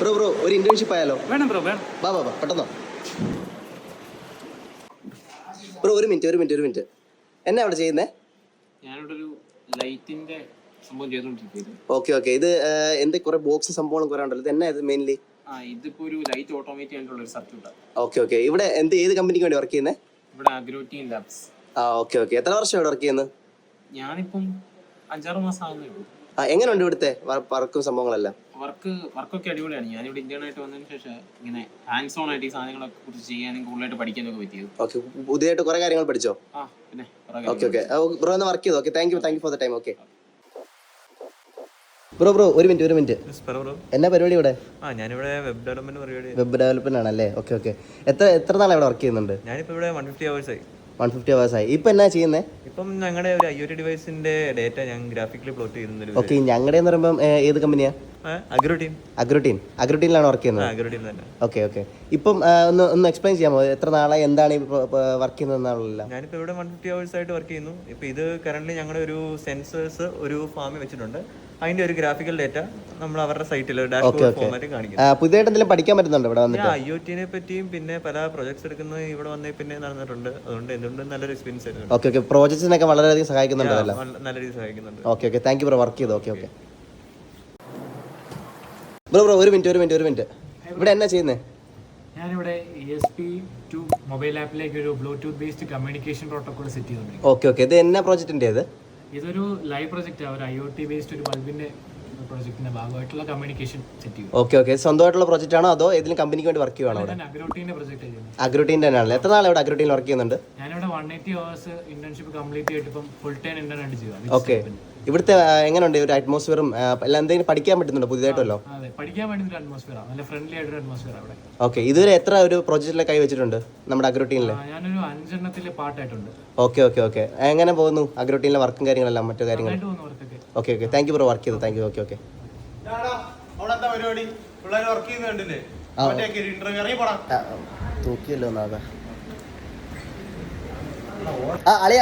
Bro ഒരു internship ആയാലോ? വേണം ബ്രോ, വേണം. വാ പെട്ടെന്നോ. ബ്രോ ഒരു മിനിറ്റ്. എന്നാ അവിടെ ചെയ്യുന്നേ? ഞാനിവിടെ ഒരു ലൈറ്റിന്റെ സംഭവം ചെയ്തോണ്ടിരിക്കുന്നത്. ഓക്കെ. ഇത് എന്ത് കുറെ ബോക്സ് സംഭവങ്ങളും കുറെ ഉണ്ടല്ലോ. ഇത് എന്നാ ഇത് മെയിൻലി? ഇതിപ്പോ ഒരു ലൈറ്റ് ഓട്ടോമേറ്റ് ചെയ്യാനുള്ള ഒരു സർക്യൂട്ടാണ്. ഓക്കെ. ഇവിടെ ഏത് കമ്പനിക്ക് വേണ്ടി വർക്ക് ചെയ്യുന്നത്? ഇവിടെ അഗ്രോടീൻ ലാബ്സ്. ഓക്കെ. എത്ര വർഷം ഇവിടെ വർക്ക് ചെയ്യുന്നത്? ഞാനിപ്പം 5-6 മാസം ആവുന്നേ ഉള്ളൂ. എങ്ങനെയുണ്ട് ഇവിടുത്തെ വർക്കും സംഭവങ്ങളെല്ലാം? വർക്കൊക്കെ അടിപൊളിയാണ്. ഞാനിവിടെ ഇന്ത്യൻ ആയിട്ട് വന്നതിന് ശേഷം ഇങ്ങനെ ഹാൻഡ്സ് ഓൺ ആയിട്ട് ഈ സാധനങ്ങളൊക്കെ കുറിച്ച് ചെയ്യാനും കൂടുതലായിട്ട് പഠിക്കാനൊക്കെ പറ്റിയത്. ഓക്കെ. പുതിയതായിട്ട് കുറെ കാര്യങ്ങൾ പഠിച്ചോ? പിന്നെ ഓക്കെ. ബ്രോ ഒന്ന് വർക്ക് ചെയ്തോ. Okay, thank you for the time. Okay bro ഒരു മിനിറ്റ്. എന്നാ പരിപാടി ഇവിടെ? ഞാനിവിടെ വെബ് ഡെവലപ്മെന്റ് ആണല്ലേ? ഓക്കെ. എത്ര നാളെ ഇവിടെ വർക്ക് ചെയ്യുന്നുണ്ട്? ഞാനിപ്പോ ഇവിടെ 150 hours ആയി. ഇപ്പൊ എന്നാ ചെയ്യുന്നേ? ഇപ്പം ഞങ്ങളുടെ ഒരു IoT ഡിവൈസിന്റെ ഡേറ്റ ഞാൻ ഗ്രാഫിക്കലി പ്ലോട്ട് ചെയ്യുന്നുണ്ട്. ഓക്കെ. ഞങ്ങളുടെ എന്ന് പറയുമ്പോൾ ഏത് കമ്പനിയാ? അഗ്രോടീനിലാണ് വർക്ക് ചെയ്യുന്നത്. ഓക്കെ. ഇപ്പം ഒന്ന് എക്സ്പ്ലെയിൻ ചെയ്യാമോ? എത്ര നാളായി, എന്താണ് വർക്ക് ചെയ്യുന്നത്? ഞാനിപ്പോ ഇവിടെ 150 hours ആയിട്ട് വർക്ക് ചെയ്യുന്നു. ഇപ്പൊ ഇത് കറന്റ് ഞങ്ങളുടെ ഒരു സെൻസേഴ്സ് ഒരു ഫാമിൽ വെച്ചിട്ടുണ്ട്. അതിന്റെ ഒരു ഗ്രാഫിക്കൽ ഡേറ്റ നമ്മൾ അവരുടെ സൈറ്റിൽ ഡാഷ്ബോർഡ് ഫോർമാറ്റ് കാണിക്കും. പുതിയതായിട്ട് എന്തെങ്കിലും പഠിക്കാൻ പറ്റുന്നുണ്ടോ ഇവിടെ വന്നിട്ട്? IoT-നെ പറ്റിയും പിന്നെ പല പ്രോജക്ട്സ് എടുക്കുന്നത് ഇവിടെ വന്നേ പിന്നെ നടന്നിട്ടുണ്ട്. അതുകൊണ്ട് എന്തുകൊണ്ട് നല്ലൊരു എക്സ്പീരിയൻസ് ആയിരുന്നു. ഓക്കെ. പ്രോജക്ട്സിനൊക്കെ വളരെയധികം സഹായിക്കുന്നുണ്ടല്ലോ. നല്ല രീതിയിൽ സഹായിക്കുന്നുണ്ട്. Okay. Thank you bro. Work ചെയ്തു. ഓക്കെ. ബ്രോ ഒരു മിനിറ്റ്. ഇവിടെ എന്നാ ചെയ്യുന്നേ? ഞാനിവിടെ ESP2 മൊബൈൽ ആപ്പിലേക്ക് ഒരു Bluetooth based communication protocol set ചെയ്തിട്ടുണ്ട്. ഓക്കെ. ഇത് എന്നാ പ്രോജക്റ്റിന്റെ? ഇതൊരു ലൈവ് പ്രോജക്റ്റാണ്. ഒരു IoT ബേസ്ഡ് ഒരു ബൾബിന്റെ പ്രോജക്റ്റിന്റെ ഭാഗമായിട്ടുള്ള കമ്മ്യൂണിക്കേഷൻ സെറ്റ് ചെയ്യും. ഓക്കെ. സ്വന്തമായിട്ടുള്ള പ്രോജക്റ്റ് ആണോ അതോ ഏതെങ്കിലും കമ്പനിക്ക് വേണ്ടി വർക്ക് ചെയ്യുവാണോ? അഗ്രോടീന്റെ പ്രോജക്റ്റ് ചെയ്യുന്നത്. അഗ്രോടീന്റെ തന്നെയാണല്ലോ. എത്ര നാളെ ഇവിടെ അഗ്രോടീനിൽ വർക്ക് ചെയ്യുന്നുണ്ട്? ഞാനിവിടെ 180 hours ഇന്റേൺഷിപ്പ് കംപ്ലീറ്റ് ചെയ്തിട്ട് ഇപ്പം ഫുൾ ടൈം ഇന്റേൺ ആയിട്ട് ചെയ്യുക. ഓക്കെ. ഇവിടുത്തെ എങ്ങനെയുണ്ട് ഒരു അറ്റ്മോസ്ഫിയറും എല്ലാം? എന്തെങ്കിലും പഠിക്കാൻ പറ്റുന്നുണ്ടോ പുതിയതായിട്ടല്ലോ? അതെ, പഠിക്കാൻ വേണ്ടി ഒരു അറ്റ്മോസ്ഫിയർ, നല്ല ഫ്രണ്ട്ലി ആയിട്ടൊരു അറ്റ്മോസ്ഫിയർ അവിടെ. ഓക്കെ. ഇതുവരെ എത്ര ഒരു പ്രോജക്റ്റിലെ കൈ വെച്ചിട്ടുണ്ട് നമ്മുടെ അഗ്രോടീനിൽ? ഞാനൊരു 5 എണ്ണത്തിൽ പാർട്ടായിട്ടുണ്ട്. ഓക്കെ. എങ്ങനെ പോകുന്നു അഗ്രോടീനിലെ വർക്കും കാര്യങ്ങളെല്ലാം മറ്റു കാര്യങ്ങൾ? Okay. Thank you bro. Work ചെയ്തു. Thank you. ഓക്കെ. തൂക്കിയല്ലോ അളിയ.